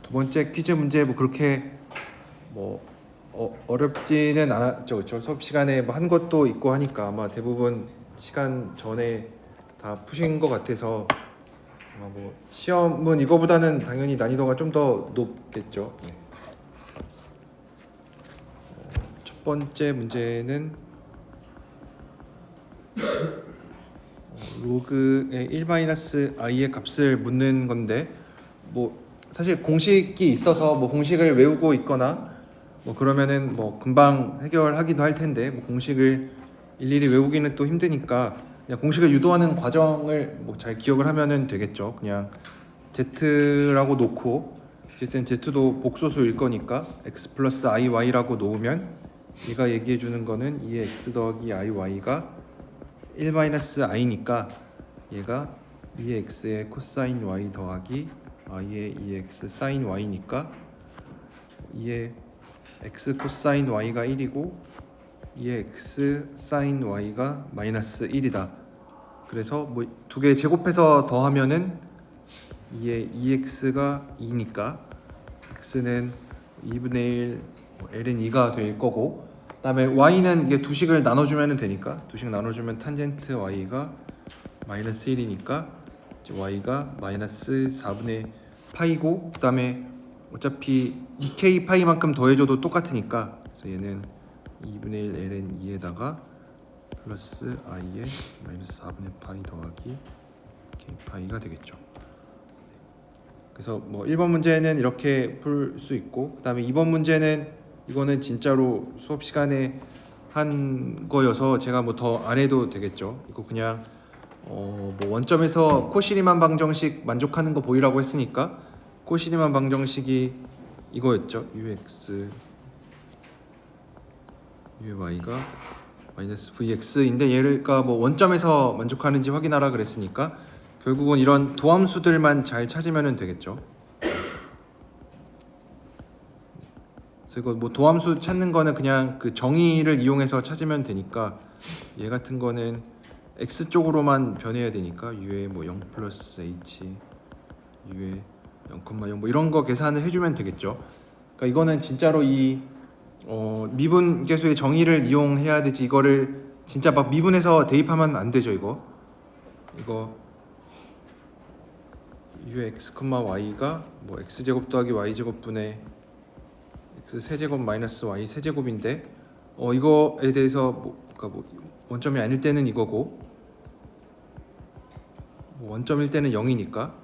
두 번째 퀴즈 문제 뭐 그렇게 뭐 어렵지는 않았죠. 저 수업 시간에 뭐 한 것도 있고 하니까 아마 대부분 시간 전에 다 푸신 것 같아서 아마 뭐 시험은 이거보다는 당연히 난이도가 좀 더 높겠죠. 네. 첫 번째 문제는 로그의 1-i의 값을 묻는 건데 뭐 사실 공식이 있어서 뭐 공식을 외우고 있거나 뭐 그러면은 뭐 금방 해결하기도 할 텐데 뭐 공식을 일일이 외우기는 또 힘드니까 그냥 공식을 유도하는 과정을 뭐 잘 기억을 하면은 되겠죠. 그냥 z라고 놓고 어쨌든 z도 복소수일 거니까 x 플러스 iy라고 놓으면 얘가 얘기해 주는 거는 2x 더하기 iy가 1-i니까 얘가 2x의 코사인 y 더하기 i의 2x 사인 y니까 2의 x 코사인 y가 1이고 2의 x 사인 y가 마이너스 1이다. 그래서 뭐 두 개 제곱해서 더하면은 2의 2x가 2니까 x는 2분의 1, l은 2가 될 거고 그다음에 y는 이게 두식을 나눠주면 되니까 두식 나눠주면 탄젠트 y가 마이너스 1이니까 y가 마이너스 4분의 파이고 그다음에 어차피 2k 파이만큼 더해줘도 똑같으니까 그래서 얘는 2분의 1 ln 2에다가 플러스 i의 마이너스 4분의 파이 더하기 k 파이가 되겠죠. 그래서 뭐 1번 문제는 이렇게 풀 수 있고 그다음에 2번 문제는 이거는 진짜로 수업 시간에 한 거여서 제가 뭐 더 안 해도 되겠죠. 이거 그냥 뭐 원점에서 코시리만 방정식 만족하는 거 보이라고 했으니까 코시리만 방정식이 이거였죠. ux uy가 마이너스 vx인데 얘가 뭐 원점에서 만족하는지 확인하라 그랬으니까 결국은 이런 도함수들만 잘 찾으면 되겠죠. 그래서 이거 뭐 도함수 찾는 거는 그냥 그 정의를 이용해서 찾으면 되니까 얘 같은 거는 x 쪽으로만 변해야 되니까 u에 뭐 0 플러스 h u에 0,0 뭐 이런 거 계산을 해주면 되겠죠. 그러니까 이거는 진짜로 이 미분계수의 정의를 이용해야 되지 이거를 진짜 막 미분해서 대입하면 안 되죠. 이거 ux, y가 뭐 x제곱 더하기 y제곱분의 x 세제곱 마이너스 y 세제곱인데 이거에 대해서 그러니까 뭐 원점이 아닐 때는 이거고 뭐 원점일 때는 0이니까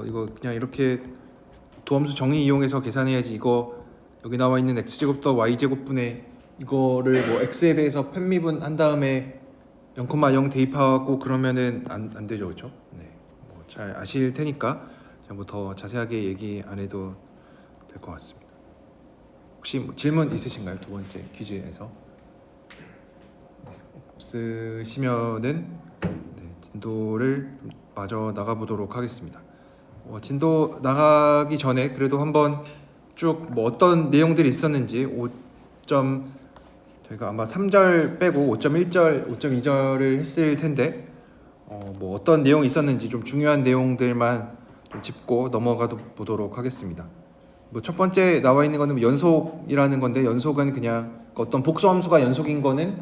이거 그냥 이렇게 도함수 정의 이용해서 계산해야지 이거 여기 나와 있는 x제곱 더 y제곱분의 이거를 뭐 x에 대해서 편미분 한 다음에 0,0 대입하고 그러면은 안 되죠. 그렇죠? 네. 뭐 잘 아실 테니까 뭐 더 자세하게 얘기 안 해도 될 것 같습니다. 혹시 뭐 질문 있으신가요? 두 번째 퀴즈에서 네. 없으시면은 네, 진도를 마저 나가보도록 하겠습니다. 진도 나가기 전에 그래도 한번 쭉 뭐 어떤 내용들이 있었는지 5점 저희가 아마 3절 빼고 5.1절, 5.2절을 했을 텐데 뭐 어떤 내용이 있었는지 좀 중요한 내용들만 좀 짚고 넘어가 보도록 하겠습니다. 뭐 첫 번째 나와 있는 거는 연속이라는 건데 연속은 그냥 어떤 복수함수가 연속인 거는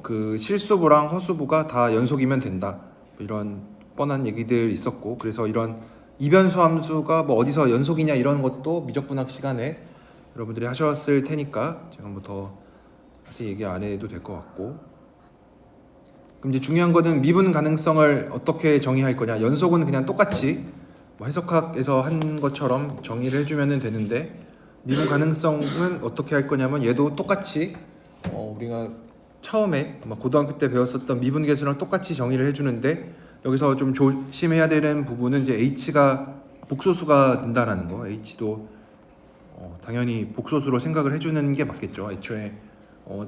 그 실수부랑 허수부가 다 연속이면 된다. 이런 뻔한 얘기들 있었고 그래서 이런 이변수 함수가 뭐 어디서 연속이냐 이런 것도 미적분학 시간에 여러분들이 하셨을 테니까 제가 뭐 더 자세히 얘기 안 해도 될 것 같고 그럼 이제 중요한 거는 미분 가능성을 어떻게 정의할 거냐. 연속은 그냥 똑같이 뭐 해석학에서 한 것처럼 정의를 해주면 되는데 미분 가능성은 어떻게 할 거냐면 얘도 똑같이 우리가 처음에 아마 고등학교 때 배웠었던 미분계수랑 똑같이 정의를 해주는데 여기서 좀 조심해야 되는 부분은 이제 h가 복소수가 된다라는 거. h도 당연히 복소수로 생각을 해주는 게 맞겠죠. 애초에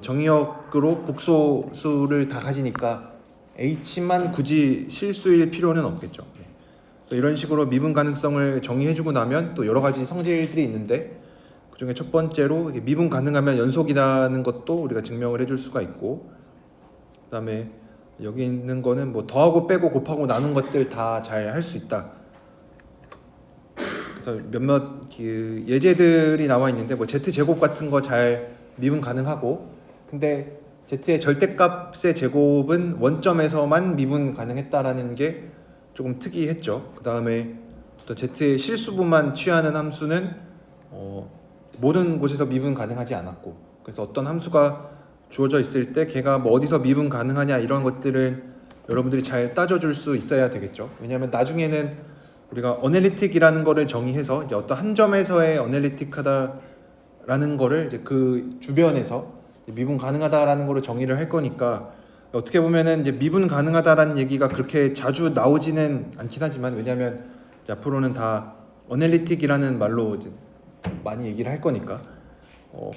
정의역으로 복소수를 다 가지니까 h만 굳이 실수일 필요는 없겠죠. 그래서 이런 식으로 미분 가능성을 정의해주고 나면 또 여러 가지 성질들이 있는데 그 중에 첫 번째로 미분 가능하면 연속이라는 것도 우리가 증명을 해줄 수가 있고 그다음에 여기 있는 거는 뭐 더하고 빼고 곱하고 나눈 것들 다 잘 할 수 있다. 그래서 몇몇 그 예제들이 나와 있는데 뭐 z 제곱 같은 거 잘 미분 가능하고, 근데 z의 절대값의 제곱은 원점에서만 미분 가능했다라는 게 조금 특이했죠. 그 다음에 또 z의 실수분만 취하는 함수는 모든 곳에서 미분 가능하지 않았고, 그래서 어떤 함수가 주어져 있을 때 걔가 뭐 어디서 미분 가능하냐 이런 것들을 여러분들이 잘 따져줄 수 있어야 되겠죠. 왜냐하면 나중에는 우리가 어널리틱이라는 거를 정의해서 이제 어떤 한 점에서의 어널리틱하다라는 거를 이제 그 주변에서 미분 가능하다라는 거로 정의를 할 거니까, 어떻게 보면은 이제 미분 가능하다라는 얘기가 그렇게 자주 나오지는 않긴 하지만, 왜냐하면 이제 앞으로는 다 어널리틱이라는 말로 이제 많이 얘기를 할 거니까.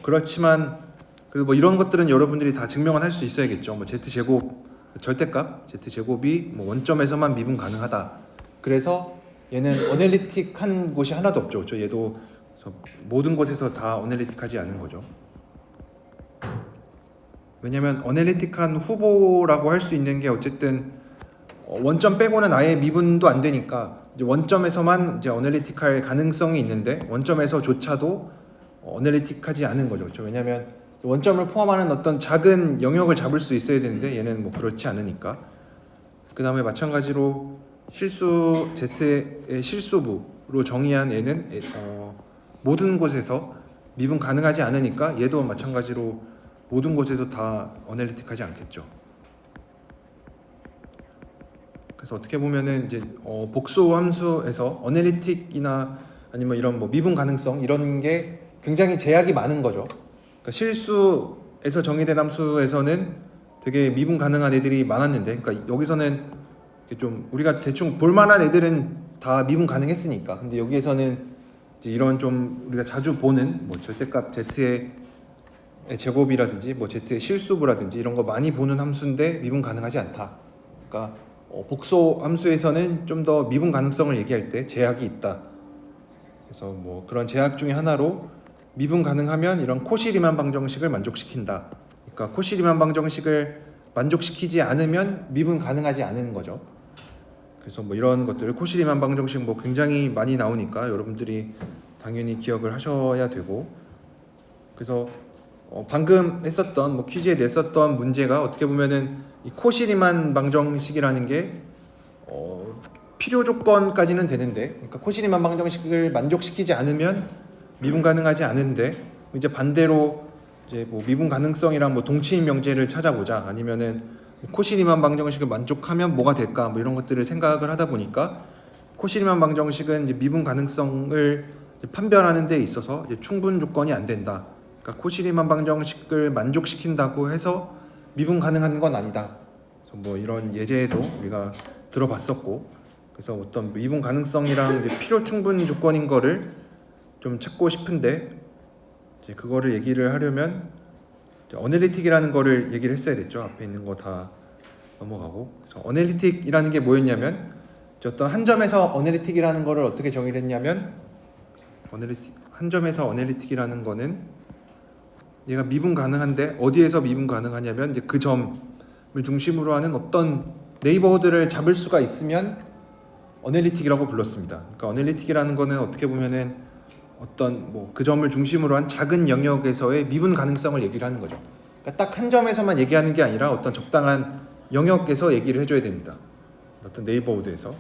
그렇지만 그리고 뭐 이런 것들은 여러분들이 다 증명을 할 수 있어야겠죠. 뭐 z 제곱 절대값 z 제곱이 뭐 원점에서만 미분 가능하다. 그래서 얘는 어널리틱한 곳이 하나도 없죠. 그렇죠? 얘도 모든 곳에서 다 어널리틱하지 않은 거죠. 왜냐하면 어널리틱한 후보라고 할 수 있는 게 어쨌든 원점 빼고는 아예 미분도 안 되니까 이제 원점에서만 이제 어널리틱할 가능성이 있는데, 원점에서조차도 어널리틱하지 않은 거죠. 그렇죠? 왜냐하면 원점을 포함하는 어떤 작은 영역을 잡을 수 있어야 되는데 얘는 뭐 그렇지 않으니까. 그 다음에 마찬가지로 실수 z의 실수부로 정의한 얘는 모든 곳에서 미분 가능하지 않으니까 얘도 마찬가지로 모든 곳에서 다 어널리틱하지 않겠죠. 그래서 어떻게 보면은 이제 복수 함수에서 어널리틱이나 아니면 이런 뭐 미분 가능성 이런 게 굉장히 제약이 많은 거죠. 그러니까 실수에서 정의된 함수에서는 되게 미분 가능한 애들이 많았는데, 그러니까 여기서는 좀 우리가 대충 볼만한 애들은 다 미분 가능했으니까. 근데 여기에서는 이제 이런 좀 우리가 자주 보는 뭐 절대값 z의 제곱이라든지 뭐 z의 실수부라든지 이런 거 많이 보는 함수인데 미분 가능하지 않다. 그러니까 복소 함수에서는 좀 더 미분 가능성을 얘기할 때 제약이 있다. 그래서 뭐 그런 제약 중에 하나로 미분 가능하면 이런 코시-리만 방정식을 만족시킨다. 그러니까 코시-리만 방정식을 만족시키지 않으면 미분 가능하지 않은 거죠. 그래서 뭐 이런 것들을 코시-리만 방정식 뭐 굉장히 많이 나오니까 여러분들이 당연히 기억을 하셔야 되고, 그래서 방금 했었던 뭐 퀴즈에 냈었던 문제가 어떻게 보면은 이 코시-리만 방정식이라는 게 필요 조건까지는 되는데, 그러니까 코시-리만 방정식을 만족시키지 않으면 미분 가능하지 않은데, 이제 반대로 이제 뭐 미분 가능성이랑 뭐 동치인 명제를 찾아보자, 아니면은 코시-리만 방정식을 만족하면 뭐가 될까, 뭐 이런 것들을 생각을 하다 보니까 코시-리만 방정식은 이제 미분 가능성을 이제 판별하는 데 있어서 이제 충분 조건이 안 된다. 그러니까 코시-리만 방정식을 만족시킨다고 해서 미분 가능한 건 아니다. 그래서 뭐 이런 예제도 우리가 들어봤었고, 그래서 어떤 미분 가능성이랑 이제 필요 충분 조건인 거를 좀 찾고 싶은데, 이제 그거를 얘기를 하려면 어널리틱이라는 거를 얘기를 했어야 됐죠. 앞에 있는 거 다 넘어가고. 그래서 어널리틱이라는 게 뭐였냐면, 어떤 한 점에서 어널리틱이라는 거를 어떻게 정의를 했냐면, 한 점에서 어널리틱이라는 거는 얘가 미분 가능한데 어디에서 미분 가능하냐면 이제 그 점을 중심으로 하는 어떤 네이버후드를 잡을 수가 있으면 어널리틱이라고 불렀습니다. 그러니까 어널리틱이라는 거는 어떻게 보면은 어떤 뭐 그 점을 중심으로 한 작은 영역에서의 미분 가능성을 얘기를 하는 거죠. 그러니까 딱 한 점에서만 얘기하는 게 아니라 어떤 적당한 영역에서 얘기를 해줘야 됩니다. 어떤 네이버후드에서.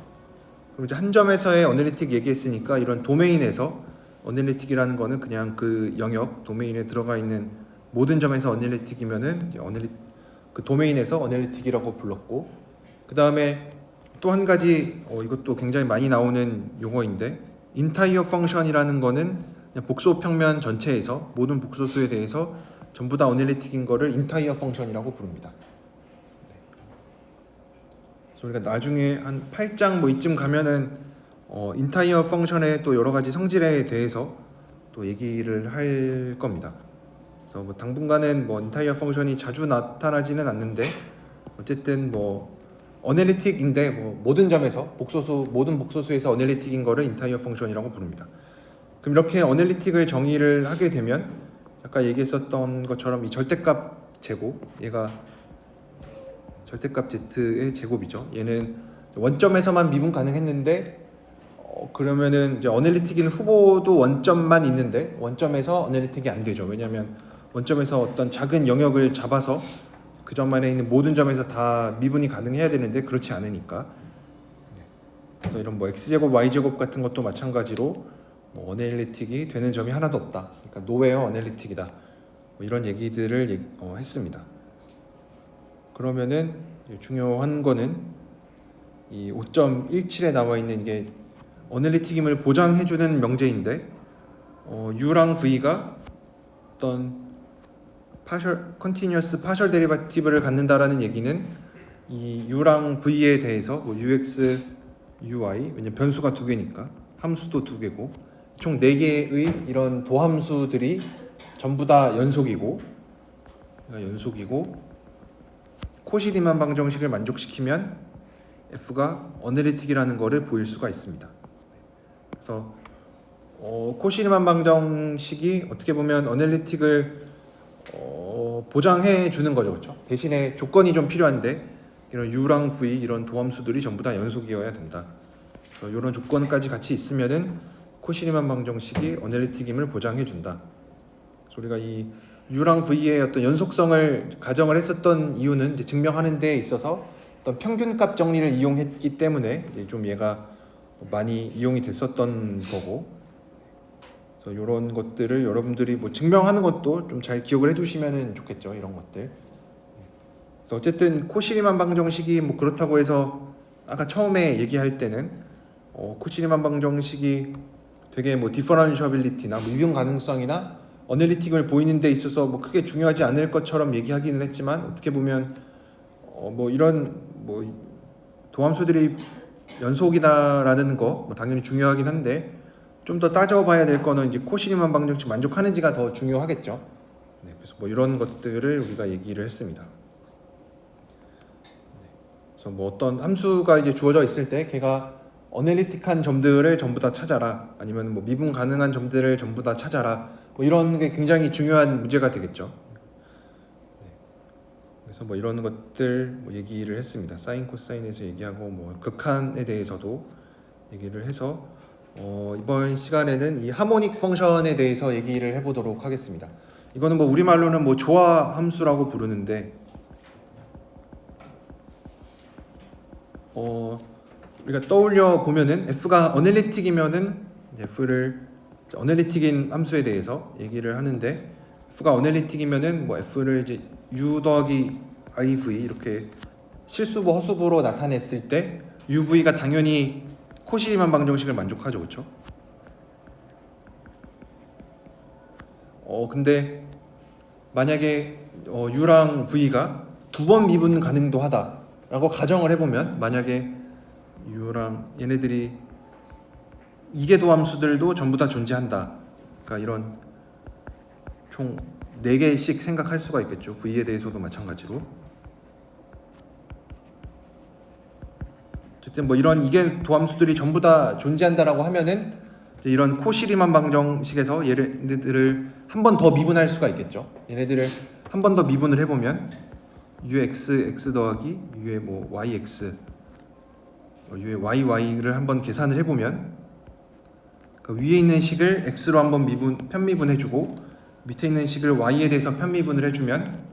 그럼 이제 한 점에서의 어널리틱 얘기했으니까 이런 도메인에서 어널리틱이라는 거는 그냥 그 영역 도메인에 들어가 있는 모든 점에서 어널리틱이면은 그 도메인에서 어널리틱이라고 불렀고, 그 다음에 또 한 가지 이것도 굉장히 많이 나오는 용어인데, 인타이어 펑션이라는 거는 그냥 복소 평면 전체에서 모든 복소수에 대해서 전부 다 어널리틱인 거를 인타이어 펑션이라고 부릅니다. 그래서 우리가 나중에 한 8장 뭐 이쯤 가면은 인타이어 펑션의 또 여러 가지 성질에 대해서 또 얘기를 할 겁니다. 그래서 뭐 당분간은 뭐 인타이어 펑션이 자주 나타나지는 않는데, 어쨌든 뭐 어널리틱인데 뭐 모든 점에서 모든 복소수에서 어널리틱인 거를 인타이어 펑션이라고 부릅니다. 그럼 이렇게 어널리틱을 정의를 하게 되면 아까 얘기했었던 것처럼 이 절대값 제곱, 얘가 절대값 z의 제곱이죠. 얘는 원점에서만 미분 가능했는데 그러면은 이제 어널리틱인 후보도 원점만 있는데 원점에서 어널리틱이 안 되죠. 왜냐하면 원점에서 어떤 작은 영역을 잡아서 그 점만에 있는 모든 점에서 다 미분이 가능해야 되는데 그렇지 않으니까. 그래서 이런 뭐 x제곱 y제곱 같은 것도 마찬가지로 뭐 어널리틱이 되는 점이 하나도 없다. 그러니까 노웨어 어널리틱이다. 뭐 이런 얘기들을 했습니다. 그러면은 중요한 거는 이 5.17에 나와 있는 이게 어널리틱임을 보장해주는 명제인데 u랑 v가 어떤 컨티뉴어스 파셜 데리바티브를 갖는다라는 얘기는 이 u랑 v에 대해서 뭐 ux, uy 왜냐면 변수가 두 개니까 함수도 두 개고 총 4개의 이런 도함수들이 전부 다 연속이고 코시리만 방정식을 만족시키면 f가 어널리틱이라는 거를 보일 수가 있습니다. 그래서 코시리만 방정식이 어떻게 보면 어널리틱을 보장해 주는 거죠, 그렇죠? 대신에 조건이 좀 필요한데 이런 u랑 v 이런 도함수들이 전부 다 연속이어야 된다. 이런 조건까지 같이 있으면은 코시리만 방정식이 어널리틱임을 보장해 준다. 우리가 이 u랑 v의 어떤 연속성을 가정을 했었던 이유는 이제 증명하는 데 있어서 어떤 평균값 정리를 이용했기 때문에 이제 좀 얘가 많이 이용이 됐었던 거고, 그래서 이런 것들을 여러분들이 뭐 증명하는 것도 좀 잘 기억을 해주시면 좋겠죠. 이런 것들. 그래서 어쨌든 코시리만 방정식이 뭐 그렇다고 해서 아까 처음에 얘기할 때는 코시리만 방정식이 되게 뭐 디퍼런셔빌리티나 뭐 미분 가능성이나 어널리틱을 보이는 데 있어서 뭐 크게 중요하지 않을 것처럼 얘기하기는 했지만 어떻게 보면 뭐 이런 뭐 도함수들이 연속이다라는 거 뭐 당연히 중요하긴 한데 좀 더 따져봐야 될 거는 이제 코시리만 방정식 만족하는지가 더 중요하겠죠. 네, 그래서 뭐 이런 것들을 우리가 얘기를 했습니다. 네, 그래서 뭐 어떤 함수가 이제 주어져 있을 때 걔가 어널리틱한 점들을 전부 다 찾아라, 아니면 뭐 미분 가능한 점들을 전부 다 찾아라, 뭐 이런 게 굉장히 중요한 문제가 되겠죠. 네, 그래서 뭐 이런 것들 뭐 얘기를 했습니다. 사인 코사인에서 얘기하고 뭐 극한에 대해서도 얘기를 해서 이번 시간에는 이 하모닉 펑션에 대해서 얘기를 해보도록 하겠습니다. 이거는 뭐 우리말로는 뭐 조화 함수라고 부르는데 우리가 떠올려 보면은 f가 어널리틱이면은 f를 어널리틱인 함수에 대해서 얘기를 하는데 f가 어널리틱이면은 뭐 f를 이제 u 더하기 iv 이렇게 실수부 허수부로 나타냈을 때 uv가 당연히 코시리만 방정식을 만족하죠, 그렇죠? 근데 만약에 u랑 v가 두 번 미분 가능도 하다라고 가정을 해보면, 만약에 u랑 얘네들이 이계도 함수들도 전부 다 존재한다. 그러니까 이런 총 4개씩 생각할 수가 있겠죠. v에 대해서도 마찬가지로. 어쨌든 뭐 이런 이계도 함수들이 전부 다 존재한다라고 하면은 이런 코시리만 방정식에서 얘네들을 한 번 더 미분할 수가 있겠죠. 얘네들을 한 번 더 미분을 해보면 ux x 더하기 u의 뭐 yx u의yy를 한번 계산을 해보면 그 위에 있는 식을 x로 한번 편미분해주고 밑에 있는 식을 y에 대해서 편미분을 해주면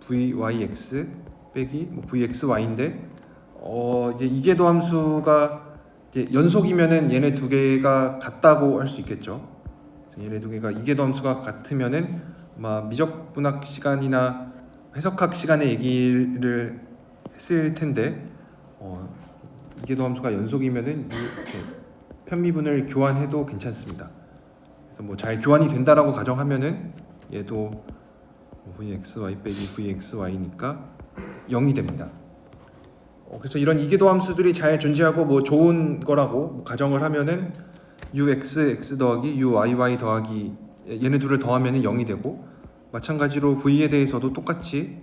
vyx 빼기 뭐 vxy인데 이제 이계도 함수가 이제 연속이면은 얘네 두 개가 같다고 할 수 있겠죠. 얘네 두 개가 이계도 함수가 같으면은 아마 미적분학 시간이나 해석학 시간에 얘기를 했을 텐데 이계도 함수가 연속이면은 이렇게 편미분을 교환해도 괜찮습니다. 그래서 뭐 잘 교환이 된다라고 가정하면은 얘도 vxy 빼기 vxy니까 0이 됩니다. 그래서 이런 이계도 함수들이 잘 존재하고 뭐 좋은 거라고 가정을 하면은 ux x 더하기 uyy 더하기 얘네 둘을 더하면은 0이 되고, 마찬가지로 v에 대해서도 똑같이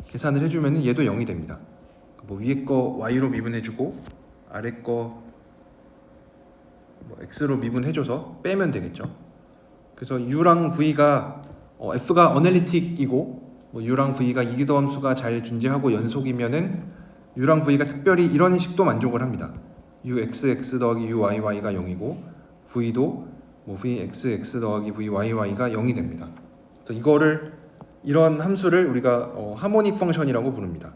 계산을 해주면은 얘도 0이 됩니다. 뭐 위에 거 y로 미분해주고 아래 거 뭐 x로 미분해줘서 빼면 되겠죠. 그래서 u랑 v가 f가 어널리틱이고 뭐 u랑 v가 이계도 함수가 잘 존재하고 연속이면은 u랑 v가 특별히 이런 식도 만족을 합니다. uxx 더하기 uyy가 0이고 v도 뭐 vxx 더하기 vyy가 0이 됩니다. 그래서 이런 함수를 우리가 하모닉 펑션이라고 부릅니다.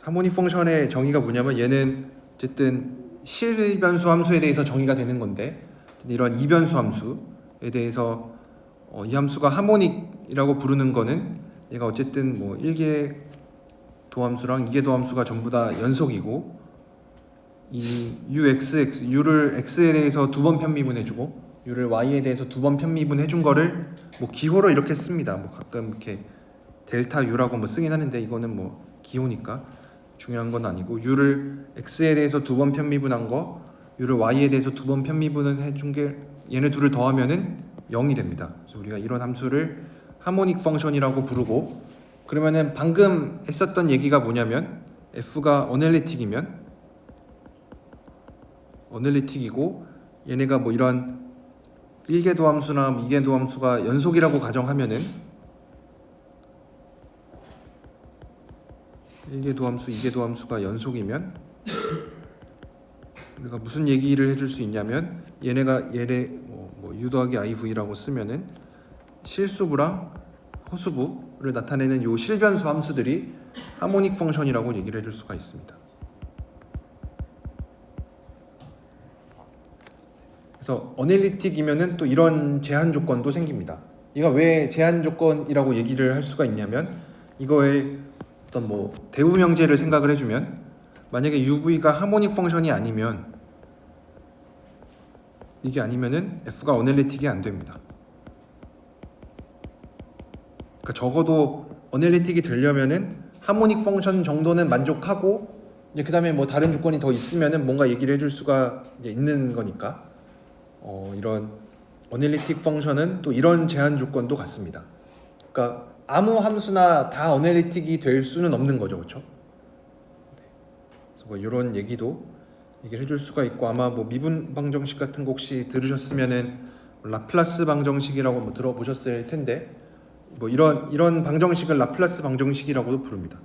하모닉 펑션의 정의가 뭐냐면 얘는 어쨌든 실변수 함수에 대해서 정의가 되는 건데 이런 이변수 함수에 대해서 이 함수가 하모닉이라고 부르는 거는 얘가 어쨌든 뭐 1개 도함수랑 2개 도함수가 전부 다 연속이고 이 u를 x에 대해서 두 번 편미분해주고 u를 y에 대해서 두 번 편미분해준 거를 뭐 기호로 이렇게 씁니다. 뭐 가끔 이렇게 델타 u라고 뭐 쓰긴 하는데 이거는 뭐 기호니까 중요한 건 아니고 u를 x에 대해서 두 번 편미분한 거, u를 y에 대해서 두 번 편미분을 해준 게 얘네 둘을 더하면은 0이 됩니다. 그래서 우리가 이런 함수를 하모닉 펑션이라고 부르고 그러면은 방금 했었던 얘기가 뭐냐면 f가 어널리틱이고 얘네가 뭐 이런 1개 도함수나 2개 도함수가 연속이라고 가정하면은 1개 도함수, 2개 도함수가 연속이면 우리가 무슨 얘기를 해줄 수 있냐면 얘네가 뭐 u 더하기 iv라고 쓰면은 실수부랑 허수부를 나타내는 요 실변수 함수들이 하모닉 펑션이라고 얘기를 해줄 수가 있습니다. 그래서 어널리틱이면은 또 이런 제한 조건도 생깁니다. 얘가 왜 제한 조건이라고 얘기를 할 수가 있냐면 이거에 어떤 뭐 대우 명제를 생각을 해주면 만약에 UV가 하모닉 펑션이 아니면 이게 아니면은 F가 어널리틱이 안 됩니다. 그러니까 적어도 어널리틱이 되려면은 하모닉 펑션 정도는 만족하고 이제 그다음에 뭐 다른 조건이 더 있으면은 뭔가 얘기를 해줄 수가 이제 있는 거니까 이런 어널리틱 펑션은 또 이런 제한 조건도 같습니다. 그러니까 아무 함수나 다 어널리틱이 될 수는 없는 거죠, 그렇죠? 그래서 뭐 이런 얘기를 해줄 수가 있고 아마 뭐 미분 방정식 같은 거 혹시 들으셨으면은 라플라스 방정식이라고 뭐 들어보셨을 텐데 뭐 이런 방정식을 라플라스 방정식이라고도 부릅니다.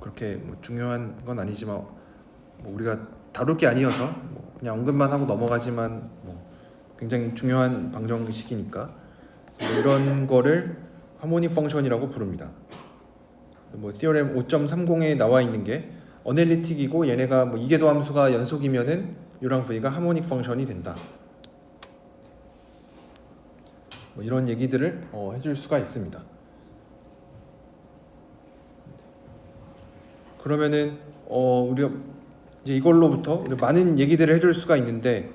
그렇게 뭐 중요한 건 아니지만 뭐 우리가 다룰 게 아니어서 뭐 그냥 언급만 하고 넘어가지만 뭐 굉장히 중요한 방정식이니까 뭐 이런 거를 하모닉 펑션이라고 부릅니다. 뭐 티어렘 5.30에 나와 있는 게 어널리틱이고 얘네가 뭐 이계도 함수가 연속이면은 u랑 v가 하모닉 펑션이 된다. 뭐 이런 얘기들을 해줄 수가 있습니다. 그러면은 우리가 이제 이걸로부터 많은 얘기들을 해줄 수가 있는데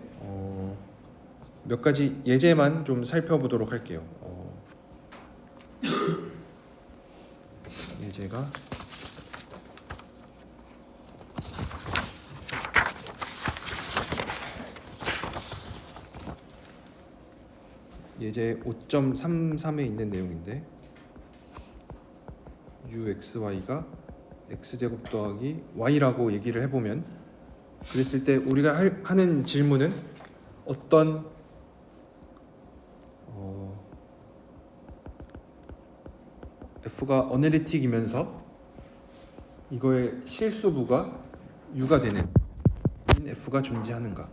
몇 가지 예제만 좀 살펴보도록 할게요. 예제가 예제 5.33에 있는 내용인데 uxy가 x제곱 더하기 y라고 얘기를 해보면 그랬을 때 우리가 하는 질문은 어떤 f가 어널리틱이면서 이거의 실수부가 u가 되는 f가 존재하는가?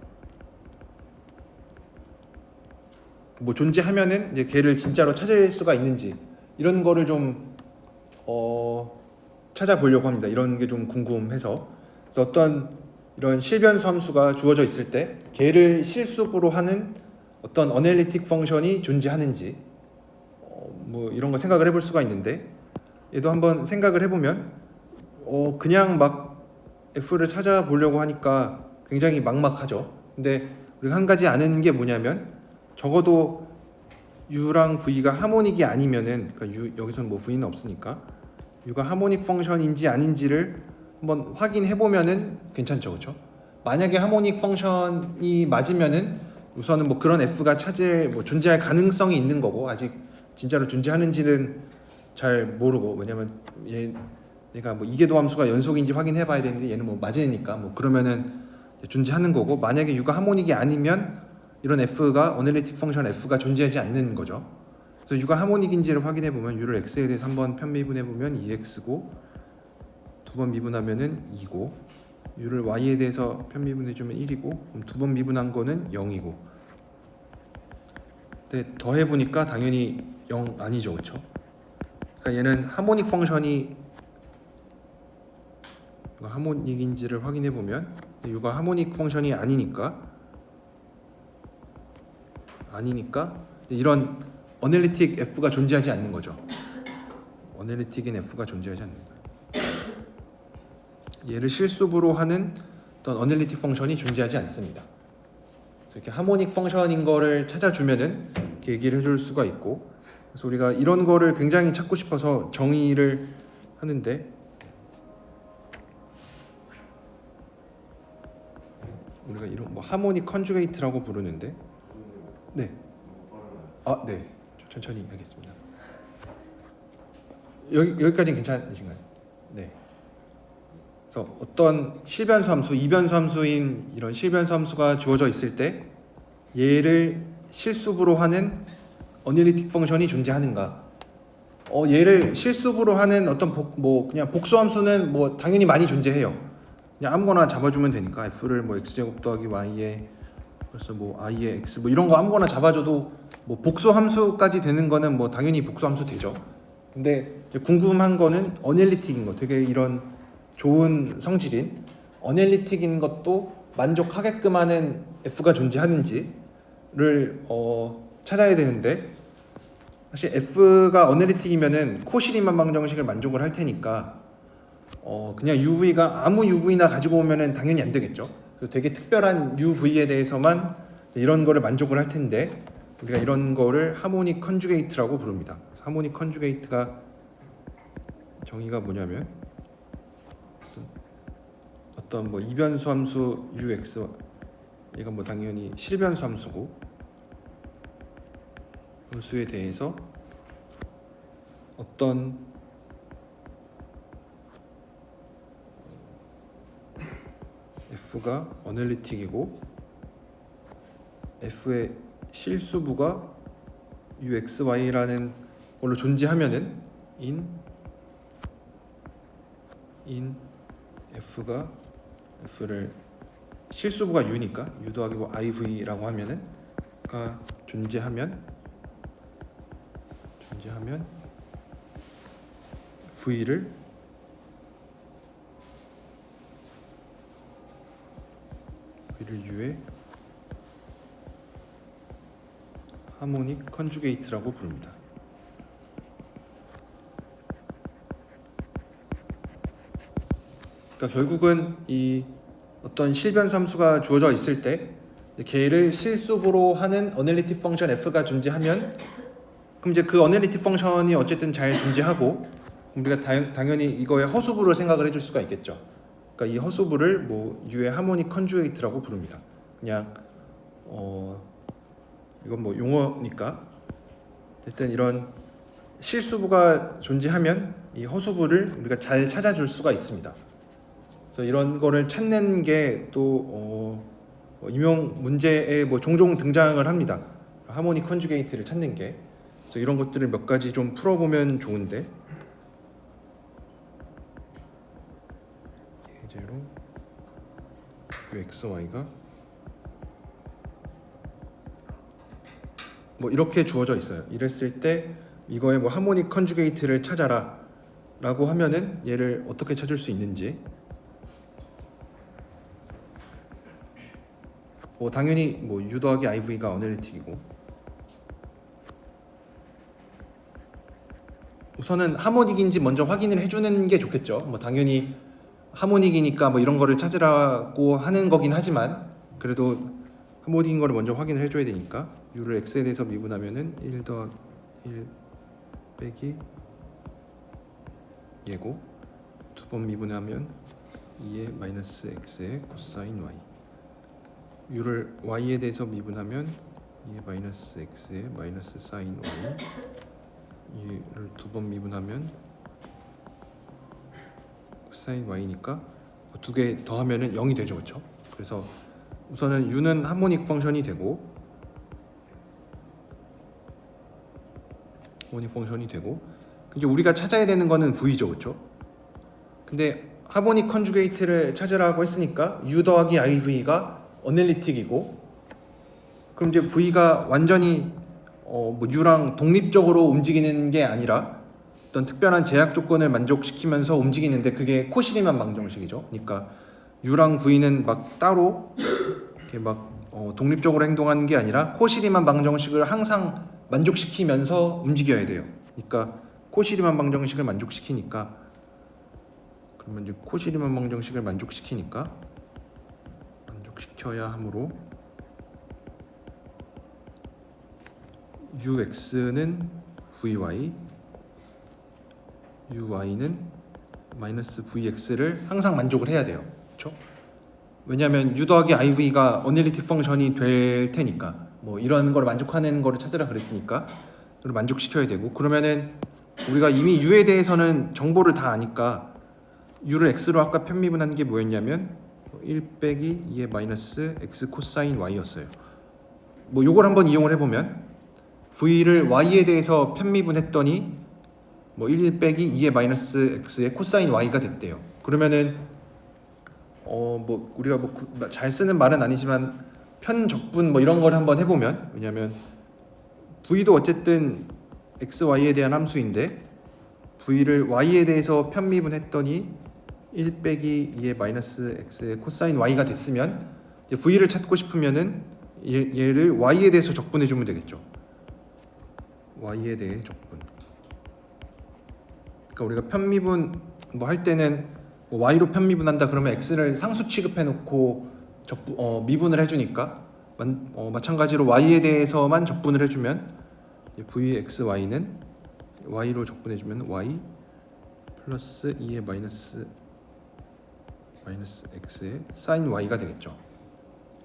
뭐 존재하면은 이제 걔를 진짜로 찾을 수가 있는지 이런 거를 좀 찾아보려고 합니다. 이런 게 좀 궁금해서. 그래서 어떤 이런 실변수 함수가 주어져 있을 때 걔를 실수부로 하는 어떤 어널리틱 펑션이 존재하는지 뭐 이런 거 생각을 해볼 수가 있는데 얘도 한번 생각을 해보면 그냥 막 f를 찾아보려고 하니까 굉장히 막막하죠. 근데 우리가 한 가지 아는 게 뭐냐면 적어도 u랑 v가 하모닉이 아니면은 그러니까 여기서는 뭐 v는 없으니까 u가 하모닉 펑션인지 아닌지를 한번 확인해 보면은 괜찮죠, 그렇죠? 만약에 하모닉 펑션이 맞으면은 우선은 뭐 그런 f가 존재할 가능성이 있는 거고 아직 진짜로 존재하는지는 잘 모르고 왜냐면 얘가 뭐 이계도 함수가 연속인지 확인해 봐야 되는데 얘는 뭐 맞으니까 뭐 그러면은 존재하는 거고 만약에 u가 하모닉이 아니면 이런 f가 어널리틱 펑션 f가 존재하지 않는 거죠. 그래서 U가 하모닉인지를 확인해 보면 U를 X에 대해서 한번 편미분해 보면 2X고 두 번 미분하면은 2고 U를 Y에 대해서 편미분해 주면 1이고 그럼 두 번 미분한 거는 0이고 근데 더해 보니까 당연히 0 아니죠, 그렇죠? 그러니까 얘는 하모닉 펑션이 하모닉인지를 확인해 보면 U가 하모닉 펑션이 아니니까 이런 어널리틱 F가 존재하지 않는 거죠. 어널리틱인 F가 존재하지 않는다. 얘를 실수부로 하는 어떤 어널리틱 펑션이 존재하지 않습니다. 그래서 이렇게 하모닉 펑션인 거를 찾아주면은 이렇게 얘기를 해줄 수가 있고, 그래서 우리가 이런 거를 굉장히 찾고 싶어서 정의를 하는데, 우리가 이런 뭐 하모닉 컨주게이트라고 부르는데, 네, 네, 천천히 하겠습니다. 여기까지는 괜찮으신가요? 네. 그래서 어떤 실변수 함수, 이변수 함수인 이런 실변수 함수가 주어져 있을 때 얘를 실수부로 하는 어널리틱 펑션이 존재하는가? 얘를 실수부로 하는 어떤 그냥 복수 함수는 뭐 당연히 많이 존재해요. 그냥 아무거나 잡아주면 되니까 f를 뭐 x제곱 더하기 y에 벌써 뭐 i의 x 뭐 이런 거 아무거나 잡아줘도 뭐 복수 함수까지 되는 거는 뭐 당연히 복수 함수 되죠. 근데 이제 궁금한 거는 어널리틱인 거, 되게 이런 좋은 성질인 어널리틱인 것도 만족하게끔 하는 f가 존재하는지를 찾아야 되는데, 사실 f가 어널리틱이면은 코시리만 방정식을 만족을 할 테니까 그냥 UV가 아무 UV나 가지고 오면은 당연히 안 되겠죠. 되게 특별한 UV에 대해서만 이런 거를 만족을 할 텐데, 우리가 이런 거를 하모닉 컨주게이트라고 부릅니다. 하모닉 컨주게이트가 정의가 뭐냐면 어떤 뭐 이변수 함수 UX, 얘가 뭐 당연히 실변수 함수고, 함수에 대해서 어떤 F가 어널리틱이고 F의 실수부가 UXY라는 걸로 존재하면은 in F를 실수부가 U니까 U 더하기 뭐 IV라고 하면은 존재하면 V를 U의 하모닉 컨주게이트라고 부릅니다. 그러니까 결국은 이 어떤 실변수 함수가 주어져 있을 때 걔를 실수부로 하는 어널리틱 펑션 f가 존재하면, 그럼 이제 그 어널리틱 펑션이 어쨌든 잘 존재하고 우리가 당연히 이거의 허수부를 생각을 해줄 수가 있겠죠. 그러니까 이 허수부를 뭐 U의 하모닉 컨주게이트라고 부릅니다. 그냥 이건 뭐 용어니까 어쨌든 이런 실수부가 존재하면 이 허수부를 우리가 잘 찾아줄 수가 있습니다. 그래서 이런 거를 찾는 게 또 임용 문제에 뭐 종종 등장을 합니다. 하모닉 컨주게이트를 찾는 게. 그래서 이런 것들을 몇 가지 좀 풀어보면 좋은데, 예제로 x, y가 뭐 이렇게 주어져 있어요. 이랬을 때 이거의 뭐 하모닉 컨주게이트를 찾아라 라고 하면은 얘를 어떻게 찾을 수 있는지, 뭐 당연히 뭐 U 더하기 IV가 어널리틱이고, 우선은 하모닉인지 먼저 확인을 해주는 게 좋겠죠. 뭐 당연히 하모닉이니까 뭐 이런 거를 찾으라고 하는 거긴 하지만 그래도 하모닉인 거를 먼저 확인을 해줘야 되니까 U를 X에 대해서 미분하면은 1 빼기 얘고, 두 번 미분하면 2의 마이너스 X의 코사인 Y, U를 Y에 대해서 미분하면 2의 마이너스 X의 마이너스 사인 Y, 얘를 두 번 미분하면 코사인 Y니까 두 개 더하면은 0이 되죠, 그렇죠? 그래서 우선은 U는 하모닉 펑션이 되고 하모닉 펑션이 되고, 이제 우리가 찾아야 되는 거는 V죠, 그렇죠? 근데 하모닉 컨주게이트를 찾으라고 했으니까 U 더하기 IV가 어널리틱이고, 그럼 이제 V가 완전히 뭐 U랑 독립적으로 움직이는 게 아니라 어떤 특별한 제약 조건을 만족시키면서 움직이는데, 그게 코시리만 방정식이죠. 그러니까 U랑 V는 막 따로 이렇게 막 독립적으로 행동하는 게 아니라 코시리만 방정식을 항상 만족시키면서 움직여야 돼요. 그러니까 코시리만 방정식을 만족시키니까, 그러면 이제 코시리만 방정식을 만족시켜야 하므로 UX는 VY, UY는 마이너스 VX를 항상 만족을 해야 돼요. 그렇죠? 왜냐하면 U 더하기 IV가 어널리틱 펑션이 될 테니까, 뭐 이런 걸 만족하는 거를 찾으라 그랬으니까 그걸 만족시켜야 되고, 그러면은 우리가 이미 U에 대해서는 정보를 다 아니까 U를 X로 아까 편미분한 게 뭐였냐면 1 빼기 2의 마이너스 X 코사인 Y였어요. 뭐 요걸 한번 이용을 해보면 V를 Y에 대해서 편미분했더니 뭐 1 빼기 2의 마이너스 X의 코사인 Y가 됐대요. 그러면은 뭐 우리가 뭐 잘 쓰는 말은 아니지만 편적분 뭐 이런 걸 한번 해보면, 왜냐면 V도 어쨌든 X, Y에 대한 함수인데 V를 Y에 대해서 편미분했더니 1 빼기 2의 마이너스 X의 코사인 Y가 됐으면, 이제 V를 찾고 싶으면은 얘를 Y에 대해서 적분해주면 되겠죠. Y에 대해 적분. 그러니까 우리가 편미분 뭐 할 때는 뭐 Y로 편미분한다 그러면 X를 상수 취급해놓고 미분을 해주니까, 마찬가지로 Y에 대해서만 적분을 해주면 VXY는 Y로 적분해주면 Y 플러스 2의 마이너스 X의 사인 Y가 되겠죠.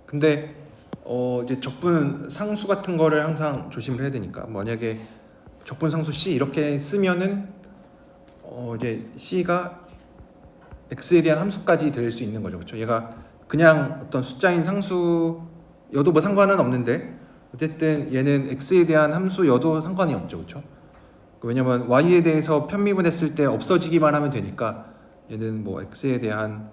근데 이제 적분 상수 같은 거를 항상 조심을 해야 되니까, 만약에 적분 상수 C 이렇게 쓰면은 이제 C가 X에 대한 함수까지 될 수 있는 거죠. 그렇죠? 얘가 그냥 어떤 숫자인 상수여도 뭐 상관은 없는데, 어쨌든 얘는 X에 대한 함수여도 상관이 없죠. 그렇죠? 왜냐면 Y에 대해서 편미분했을 때 없어지기만 하면 되니까 얘는 뭐 X에 대한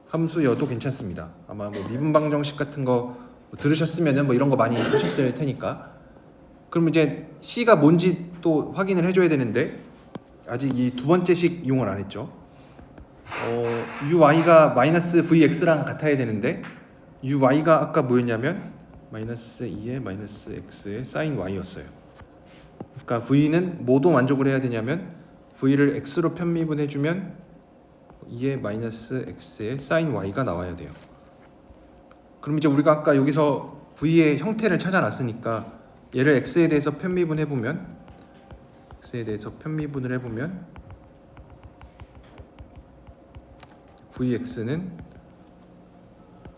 함수여도 괜찮습니다. 아마 뭐 미분 방정식 같은 거 들으셨으면은 뭐 이런 거 많이 하셨을 테니까. 그럼 이제 C가 뭔지 또 확인을 해줘야 되는데, 아직 이 두 번째 식 이용을 안 했죠. UY가 마이너스 VX랑 같아야 되는데, UY가 아까 뭐였냐면 마이너스 2의 마이너스 X의 사인 Y였어요. 그러니까 V는 뭐도 만족을 해야 되냐면 V를 X로 편미분해주면 2의 마이너스 X의 사인 Y가 나와야 돼요. 그럼 이제 우리가 아까 여기서 V의 형태를 찾아놨으니까 얘를 X에 대해서 편미분해보면, X에 대해서 편미분을 해보면 Vx는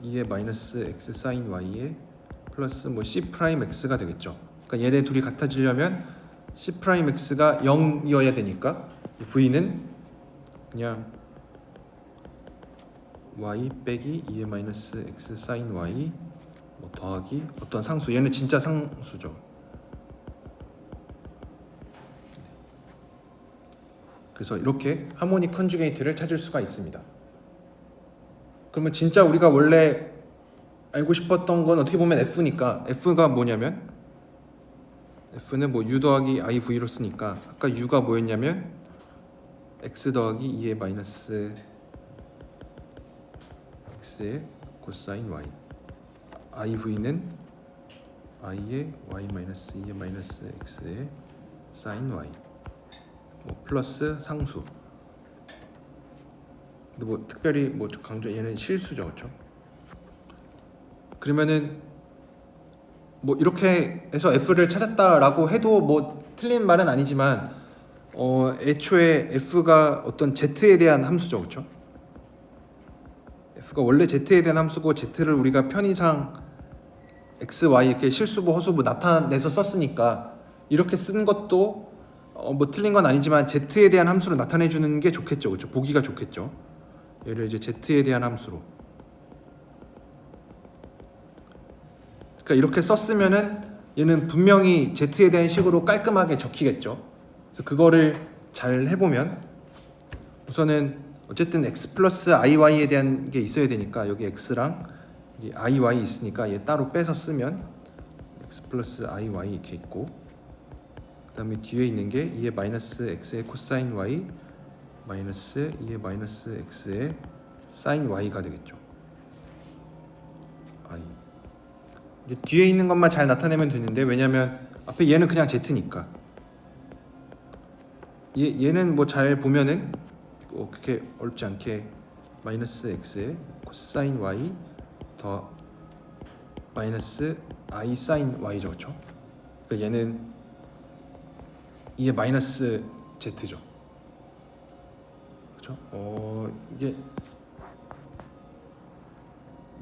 2의 마이너스 X 사인 Y의 플러스 뭐 C 프라임 X가 되겠죠. 그러니까 얘네 둘이 같아지려면 C 프라임 X가 0이어야 되니까 V는 그냥 Y 빼기 2의 마이너스 X 사인 Y 뭐 더하기 어떤 상수, 얘는 진짜 상수죠. 그래서 이렇게 하모닉 컨주게이트를 찾을 수가 있습니다. 그러면 진짜 우리가 원래 알고 싶었던 건 어떻게 보면 F니까, F가 뭐냐면 F는 뭐 U 더하기 IV로 쓰니까 아까 U가 뭐였냐면 X 더하기 2의 마이너스 X의 코사인 Y, IV는 I의 Y 마이너스 2의 마이너스 X의 사인 Y 뭐 플러스 상수. 근데 뭐 특별히 뭐 강조, 얘는 실수죠, 그렇죠? 그러면은 뭐 이렇게 해서 F를 찾았다라고 해도 뭐 틀린 말은 아니지만 애초에 F가 어떤 Z에 대한 함수죠, 그렇죠? F가 원래 Z에 대한 함수고 Z를 우리가 편의상 X, Y 이렇게 실수부, 허수부 나타내서 썼으니까 이렇게 쓴 것도 뭐 틀린 건 아니지만 Z에 대한 함수로 나타내 주는 게 좋겠죠, 그렇죠? 보기가 좋겠죠. 얘를 이제 Z에 대한 함수로. 그러니까 이렇게 썼으면은 얘는 분명히 z에 대한 식으로 깔끔하게 적히겠죠. 그래서 그거를 잘 해보면 우선은 어쨌든 x 플러스 iy에 대한 게 있어야 되니까 여기 x랑 이 iy 있으니까 얘 따로 빼서 쓰면 x 플러스 iy 이렇게 있고, 그 다음에 뒤에 있는 게 2의 마이너스 x의 코사인 y 마이너스 2의 마이너스 x의 사인 y가 되겠죠. i. 이제 뒤에 있는 것만 잘 나타내면 되는데, 왜냐면 앞에 얘는 그냥 z니까 얘는 뭐 잘 보면은 뭐 그렇게 어렵지 않게 마이너스 x의 코사인 y 더 마이너스 i 사인 y죠, 그렇죠? 그러니까 얘는 2의 마이너스 z죠, 그렇죠? 이게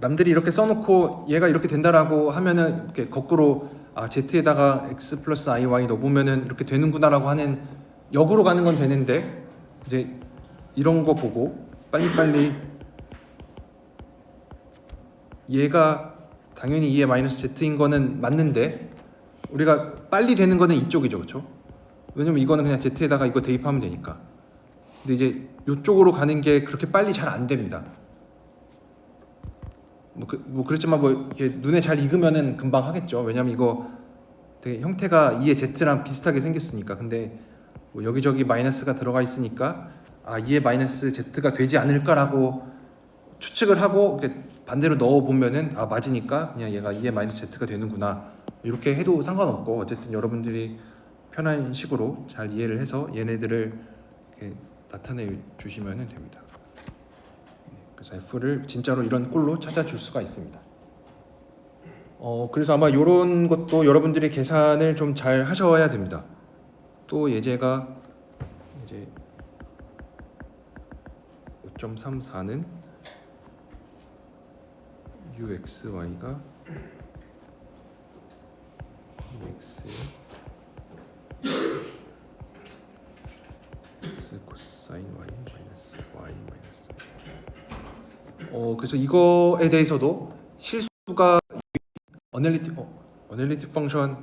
남들이 이렇게 써놓고 얘가 이렇게 된다라고 하면은 이렇게 거꾸로 z에다가 x 플러스 iy 넣어보면은 이렇게 되는구나라고 하는 역으로 가는 건 되는데, 이제 이런 거 보고 빨리빨리 얘가 당연히 2의 마이너스 z인 거는 맞는데 우리가 빨리 되는 거는 이쪽이죠, 그렇죠? 왜냐면 이거는 그냥 z에다가 이거 대입하면 되니까. 근데 이제 이쪽으로 가는 게 그렇게 빨리 잘 안 됩니다. 그렇지만 이렇게 눈에 잘 익으면은 금방 하겠죠. 왜냐면 이거 되게 형태가 2의 z랑 비슷하게 생겼으니까. 근데 뭐 여기저기 마이너스가 들어가 있으니까 2의 마이너스 z가 되지 않을까라고 추측을 하고 이렇게 반대로 넣어 보면은 맞으니까 그냥 얘가 2의 마이너스 z가 되는구나 이렇게 해도 상관없고, 어쨌든 여러분들이 편한 식으로 잘 이해를 해서 얘네들을 이렇게 나타내 주시면 됩니다. 그래서 f를 진짜로 이런 꼴로 찾아줄 수가 있습니다. 그래서 아마 이런 것도 여러분들이 계산을 좀 잘 하셔야 됩니다. 또 예제가 이제 5.34는 uxy가 x의 x 코사인 y 마이너스 y 마이너스. 그래서 이거에 대해서도 실수가 어널리틱 펑션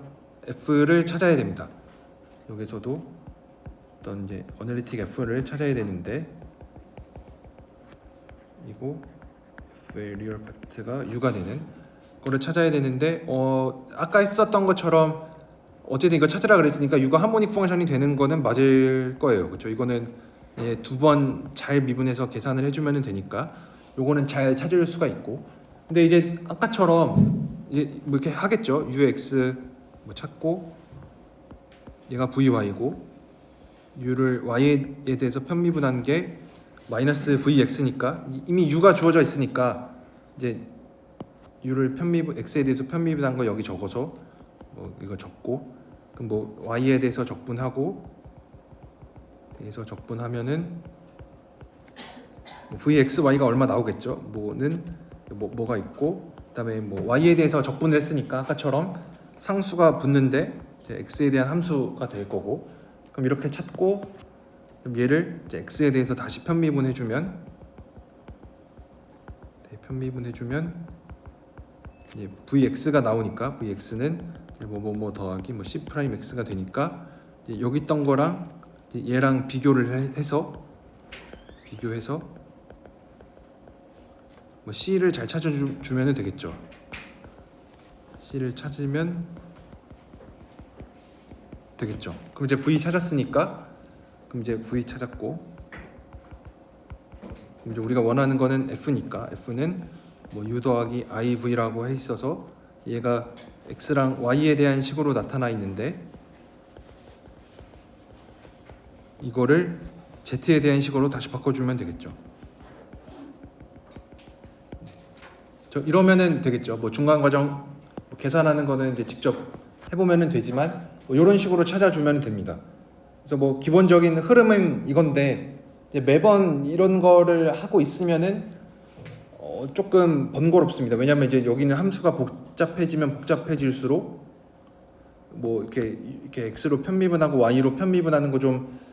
f를 찾아야 됩니다. 여기서도 어떤 이제 어널리틱 f를 찾아야 되는데, 이거 f의 리얼 파트가 u가 되는 거를 찾아야 되는데, 아까 했었던 것처럼 어쨌든 이거 찾으라 그랬으니까 u가 하모닉 펑션이 되는 거는 맞을 거예요, 그렇죠? 이거는 두 번 잘 미분해서 계산을 해주면 되니까 요거는 잘 찾을 수가 있고, 근데 이제 아까처럼 이제 뭐 이렇게 하겠죠. ux 뭐 찾고 얘가 vy고 u를 y에 대해서 편미분한 게 마이너스 vx니까 이미 u가 주어져 있으니까 이제 u를 x에 대해서 편미분한 거 여기 적어서 뭐 이거 적고, 그럼 뭐 y에 대해서 적분하고 대해서 적분하면은 vxy가 얼마 나오겠죠. 뭐가 있고, 그다음에 뭐 y에 대해서 적분을 했으니까 아까처럼 상수가 붙는데 x에 대한 함수가 될 거고, 그럼 이렇게 찾고, 그럼 얘를 이제 x에 대해서 다시 편미분해주면 이제 vx가 나오니까 vx는 뭐 더하기 뭐 c 프라임 x가 되니까 여기 있던 거랑 얘랑 비교해서 뭐 c를 잘 찾아주면 되겠죠. c를 찾으면 되겠죠. 그럼 이제 v 찾았으니까, 그럼 이제 v 찾았고, 그럼 이제 우리가 원하는 거는 f니까 f는 뭐 u 더하기 iv라고 해 있어서 얘가 x랑 y에 대한 식으로 나타나 있는데 이거를 z에 대한 식으로 다시 바꿔주면 되겠죠. 이러면은 되겠죠. 뭐 중간 과정 계산하는 거는 이제 직접 해보면은 되지만 뭐 이런 식으로 찾아주면 됩니다. 그래서 뭐 기본적인 흐름은 이건데 이제 매번 이런 거를 하고 있으면은 조금 번거롭습니다. 왜냐하면 이제 여기는 함수가 복잡해지면 복잡해질수록 뭐 이렇게 x로 편미분하고 y로 편미분하는 거 좀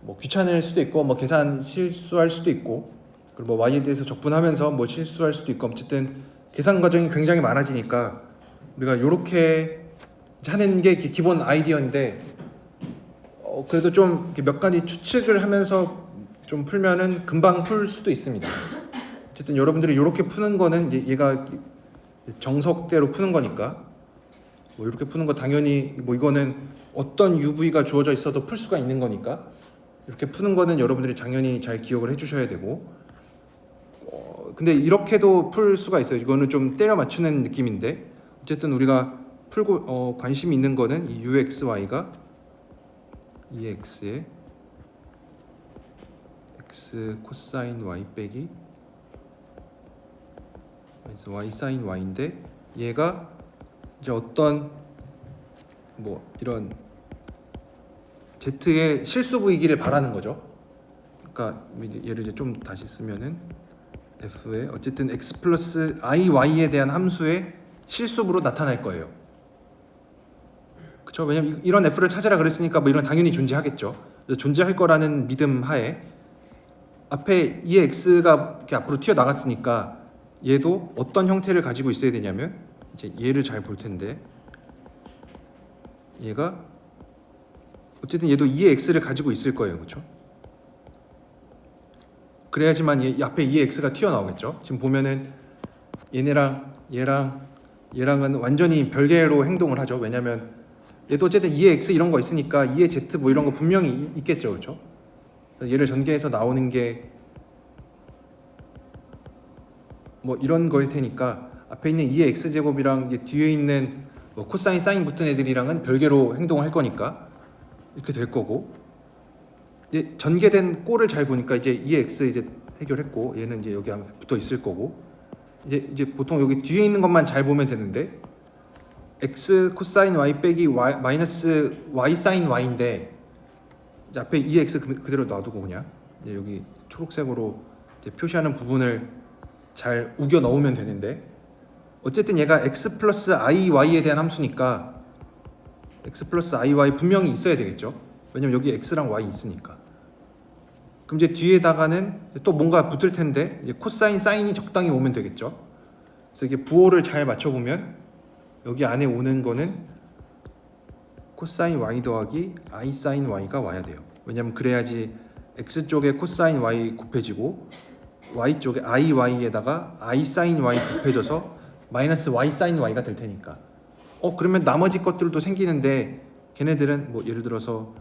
뭐 귀찮을 수도 있고, 뭐 계산 실수할 수도 있고, 그리고 뭐 y에 대해서 적분하면서 뭐 실수할 수도 있고, 어쨌든 계산 과정이 굉장히 많아지니까 우리가 이렇게 하는 게 기본 아이디어인데 그래도 좀 몇 가지 추측을 하면서 좀 풀면은 금방 풀 수도 있습니다. 어쨌든 여러분들이 이렇게 푸는 거는 이제 얘가 정석대로 푸는 거니까 뭐 이렇게 푸는 거 당연히 뭐 이거는 어떤 UV가 주어져 있어도 풀 수가 있는 거니까 이렇게 푸는 거는 여러분들이 당연히 잘 기억을 해주셔야 되고 근데 이렇게도 풀 수가 있어요. 이거는 좀 때려 맞추는 느낌인데 어쨌든 우리가 풀고 관심 있는 거는 이 UXY가 EX의 X 코사인 Y 빼기 Y 사인 Y인데 얘가 이제 어떤 뭐 이런 Z의 실수 부이기를 바라는 거죠. 그러니까 얘를 이제 좀 다시 쓰면은 F에 어쨌든 X 플러스 IY에 대한 함수의 실수부로 나타날 거예요. 그렇죠? 왜냐면 이런 F를 찾으라 그랬으니까 뭐 이런 당연히 존재하겠죠. 존재할 거라는 믿음 하에 앞에 이 X가 이렇게 앞으로 튀어 나갔으니까 얘도 어떤 형태를 가지고 있어야 되냐면 이제 얘를 잘 볼 텐데 얘가 어쨌든 얘도 2의 x를 가지고 있을 거예요. 그렇죠? 그래야지만 앞에 2의 x가 튀어나오겠죠. 지금 보면은 얘랑은 완전히 별개로 행동을 하죠. 왜냐면 얘도 어쨌든 2의 x 이런 거 있으니까 2의 z 뭐 이런 거 분명히 있겠죠. 그렇죠? 얘를 전개해서 나오는 게 뭐 이런 거일 테니까 앞에 있는 2의 x제곱이랑 뒤에 있는 뭐 코사인 사인 붙은 애들이랑은 별개로 행동을 할 거니까 이렇게 될 거고 이제 전개된 꼴을 잘 보니까 이제 2의 x 이제 해결했고 얘는 이제 여기 붙어 있을 거고 이제 보통 여기 뒤에 있는 것만 잘 보면 되는데 x 코사인 y 빼기 y 마이너스 y 사인 y인데 이제 앞에 2의 x 그대로 놔두고 그냥 이제 여기 초록색으로 이제 표시하는 부분을 잘 우겨 넣으면 되는데 어쨌든 얘가 x 플러스 iy에 대한 함수니까 x 플러스 iy 분명히 있어야 되겠죠. 왜냐면 여기 x랑 y 있으니까. 그럼 이제 뒤에다가는 또 뭔가 붙을 텐데 이제 코사인 사인이 적당히 오면 되겠죠. 그래서 이게 부호를 잘 맞춰보면 여기 안에 오는 거는 코사인 y 더하기 i 사인 y가 와야 돼요. 왜냐면 그래야지 x 쪽에 코사인 y 곱해지고 y 쪽에 iy에다가 i 사인 y 곱해져서 마이너스 y 사인 y가 될 테니까 그러면 나머지 것들도 생기는데 걔네들은 뭐 예를 들어서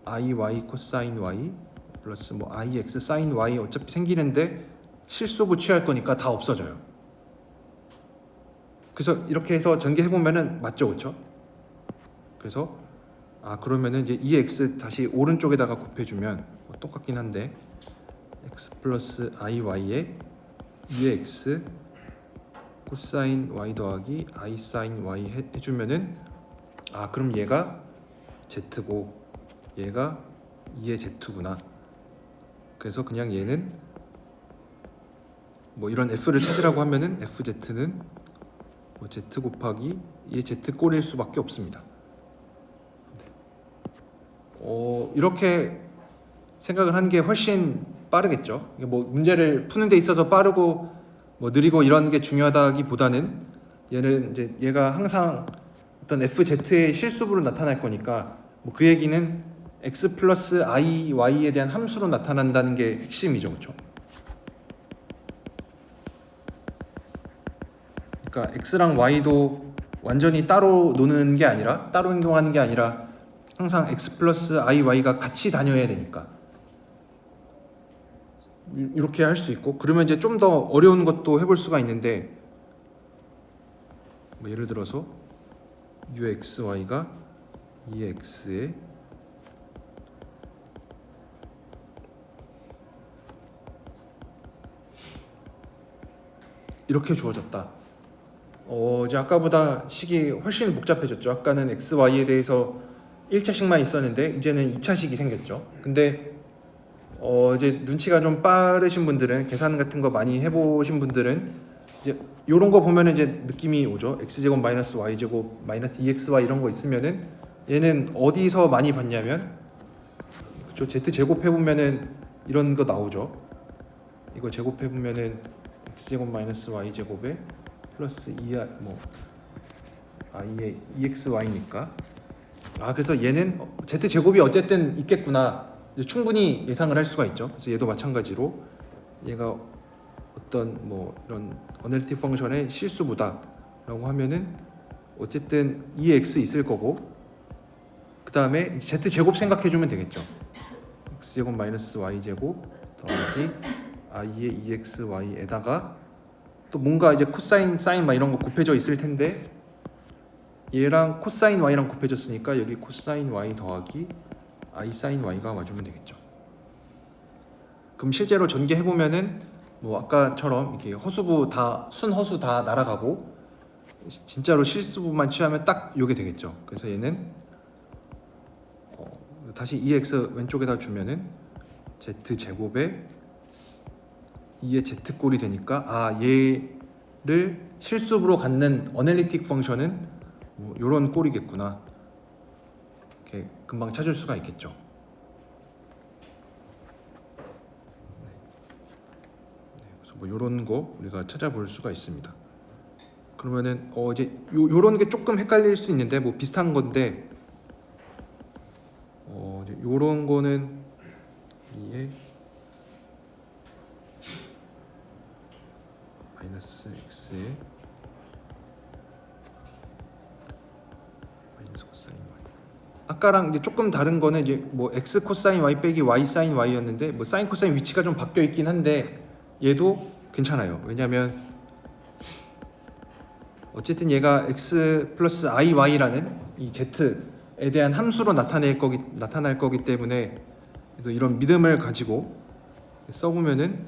iy 코사인 y 플러스 뭐 ix 사인 y 어차피 생기는데 실수부 취할 거니까 다 없어져요. 그래서 이렇게 해서 전개해보면은 맞죠, 그렇죠? 그래서 그러면은 이제 2x 다시 오른쪽에다가 곱해주면 뭐 똑같긴 한데 x 플러스 iy에 2x 코사인 y 더하기 i 사인 y 해주면은 그럼 얘가 z고 얘가 2의 z구나. 그래서 그냥 얘는 뭐 이런 f를 찾으라고 하면은 fz는 뭐 z 곱하기 2의 z 꼴일 수밖에 없습니다. 이렇게 생각을 하는 게 훨씬 빠르겠죠. 뭐 문제를 푸는 데 있어서 빠르고 뭐 느리고 이런 게 중요하다기보다는 얘는 이제 얘가 항상 어떤 fz의 실수부로 나타날 거니까 뭐 그 얘기는 x 플러스 i y에 대한 함수로 나타난다는 게 핵심이죠, 그렇죠? 그러니까 x랑 y도 완전히 따로 노는 게 아니라 따로 행동하는 게 아니라 항상 x 플러스 i y가 같이 다녀야 되니까 이렇게 할 수 있고 그러면 이제 좀 더 어려운 것도 해볼 수가 있는데 뭐 예를 들어서 uxy가 2x에 이렇게 주어졌다. 이제 아까보다 식이 훨씬 복잡해졌죠. 아까는 x, y에 대해서 1차식만 있었는데 이제는 2차식이 생겼죠. 근데 이제 눈치가 좀 빠르신 분들은 계산 같은 거 많이 해보신 분들은 이제 요런 거 보면은 이제 느낌이 오죠. x제곱 마이너스 y제곱 마이너스 2xy 이런 거 있으면은 얘는 어디서 많이 봤냐면 그쵸, z제곱 해보면은 이런 거 나오죠. 이거 제곱해보면은 x제곱 마이너스 y제곱에 플러스 2 뭐 i의 exy니까 그래서 얘는 z 제곱이 어쨌든 있겠구나 충분히 예상을 할 수가 있죠. 그래서 얘도 마찬가지로 얘가 어떤 뭐 이런 어널리틱 펑션의 실수보다라고 하면은 어쨌든 2x 있을 거고 그 다음에 z 제곱 생각해주면 되겠죠. x 제곱 마이너스 y 제곱 더하기 i의 2xy에다가 또 뭔가 이제 코사인 사인 막 이런 거 곱해져 있을 텐데 얘랑 코사인 y랑 곱해졌으니까 여기 코사인 y 더하기 i 사인 y가 와주면 되겠죠. 그럼 실제로 전개해 보면은 뭐 아까처럼 이렇게 허수부 다 순허수 다 날아가고 진짜로 실수부만 취하면 딱 요게 되겠죠. 그래서 얘는 다시 2x 왼쪽에다 주면은 z 제곱에 2의 z 꼴이 되니까 얘를 실수부로 갖는 어널리틱 펑션은 뭐 요런 꼴이겠구나. 이렇게 금방 찾을 수가 있겠죠. 그래서 뭐 요런 거 우리가 찾아볼 수가 있습니다. 그러면은 이제 요런 게 조금 헷갈릴 수 있는데 뭐 비슷한 건데 이제 요런 거는 이게 마이너스 x에 마이너스 코사인 y. 아까랑 이제 조금 다른 거는 이제 뭐 x 코사인 y 빼기 y 사인 y였는데 뭐 사인 코사인 위치가 좀 바뀌어 있긴 한데 얘도 괜찮아요. 왜냐면 어쨌든 얘가 x 플러스 iy라는 이 z에 대한 함수로 나타날 거기 때문에 이런 믿음을 가지고 써보면은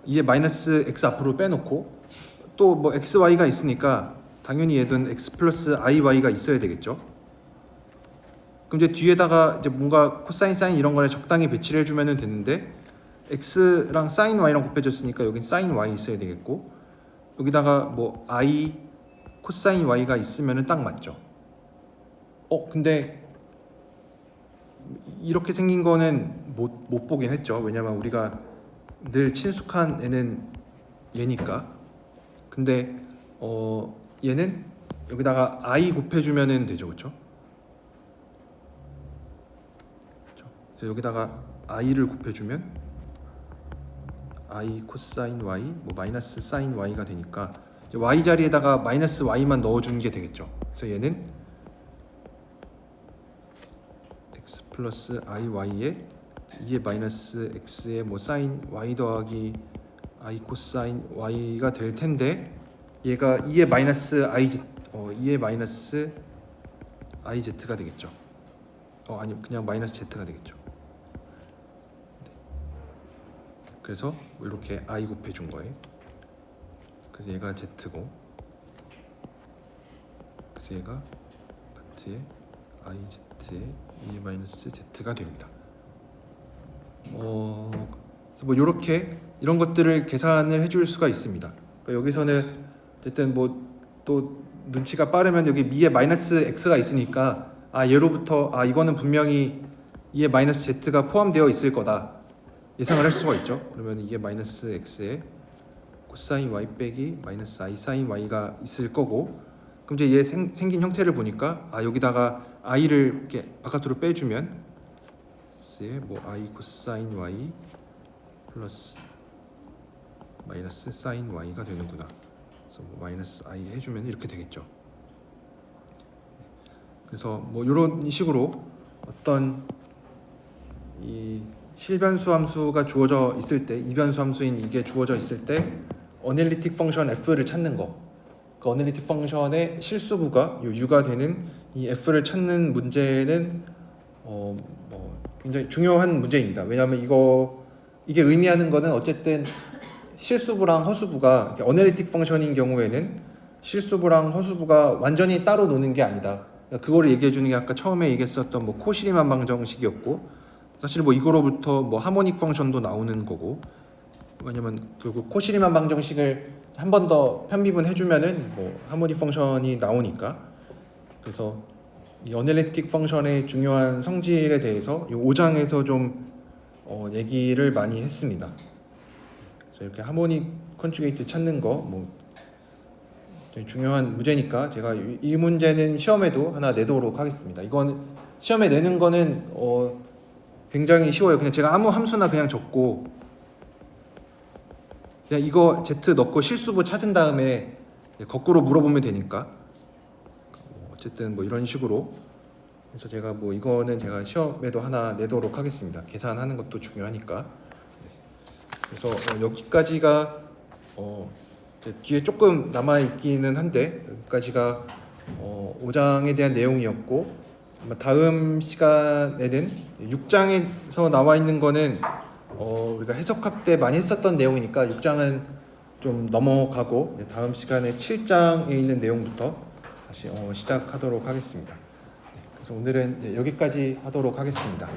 이에 마이너스 x 앞으로 빼놓고 또 뭐 xy가 있으니까 당연히 얘는 x 플러스 iy가 있어야 되겠죠. 그럼 이제 뒤에다가 이제 뭔가 코사인 사인 이런 거를 적당히 배치를 해주면 되는데 x랑 사인 y랑 곱해졌으니까 여긴 사인 y 있어야 되겠고 여기다가 뭐 i 코사인 y가 있으면은 딱 맞죠. 근데 이렇게 생긴 거는 못 보긴 했죠. 왜냐면 우리가 늘 친숙한 애는 얘니까. 근데 얘는 여기다가 i 곱해주면은 되죠, 그렇죠? 그래서 여기다가 i를 곱해주면 i 코사인 y 뭐 마이너스 사인 y가 되니까 y 자리에다가 마이너스 y만 넣어주는 게 되겠죠. 그래서 얘는 x 플러스 iy에 2의 마이너스 x에 뭐 사인 y 더하기 i 코사인 y가 될 텐데 얘가 2의 마이너스 iz가 되겠죠. 아니 그냥 마이너스 z가 되겠죠. 그래서 뭐 이렇게 i 곱해준 거예요. 그래서 얘가 z고 그래서 얘가 파트에 iz에 2 마이너스 z가 됩니다. 뭐 이렇게 이런 것들을 계산을 해줄 수가 있습니다. 그러니까 여기서는 어쨌든 뭐 또 눈치가 빠르면 여기 미에 마이너스 x가 있으니까 얘로부터 이거는 분명히 2의 마이너스 z가 포함되어 있을 거다 예상을 할 수가 있죠. 그러면 이게 마이너스 x에 코사인 y 빼기 마이너스 i 사인 y가 있을 거고 그럼 이제 얘 생긴 형태를 보니까 여기다가 i를 이렇게 바깥으로 빼주면 뭐 i 코사인 y 플러스 마이너스 사인 y가 되는구나. 그래서 뭐 마이너스 i 해주면 이렇게 되겠죠. 그래서 뭐 이런 식으로 어떤 이 실변수 함수가 주어져 있을 때 이변수 함수인 이게 주어져 있을 때 어널리틱 펑션 f를 찾는 거. 그 어널리틱 펑션의 실수부가 u가 되는 이 f를 찾는 문제는 뭐 굉장히 중요한 문제입니다. 왜냐하면 이게 의미하는 거는 어쨌든 실수부랑 허수부가 어널리틱 펑션인 경우에는 실수부랑 허수부가 완전히 따로 노는 게 아니다. 그거를 얘기해 주는 게 아까 처음에 얘기했었던 뭐 코시리만 방정식이었고 사실 뭐 이거로부터 뭐 하모닉 펑션도 나오는 거고 왜냐면 결국 코시리만 방정식을 한 번 더 편미분 해주면은 뭐 하모닉 펑션이 나오니까 그래서 이 어널리틱 펑션의 중요한 성질에 대해서 이 5장에서 좀 얘기를 많이 했습니다. 그래서 이렇게 하모닉 컨주게이트 찾는 거 뭐 굉장히 중요한 문제니까 제가 이 문제는 시험에도 하나 내도록 하겠습니다. 이건 시험에 내는 거는 굉장히 쉬워요. 그냥 제가 아무 함수나 그냥 적고 그냥 이거 Z 넣고 실수부 찾은 다음에 거꾸로 물어보면 되니까 어쨌든 뭐 이런 식으로 그래서 제가 뭐 이거는 제가 시험에도 하나 내도록 하겠습니다. 계산하는 것도 중요하니까. 그래서 여기까지가 이제 뒤에 조금 남아 있기는 한데 여기까지가 5장에 대한 내용이었고 아마 다음 시간에는 6장에서 나와 있는 거는 우리가 해석학 때 많이 했었던 내용이니까 6장은 좀 넘어가고 다음 시간에 7장에 있는 내용부터 다시 시작하도록 하겠습니다. 그래서 오늘은 여기까지 하도록 하겠습니다.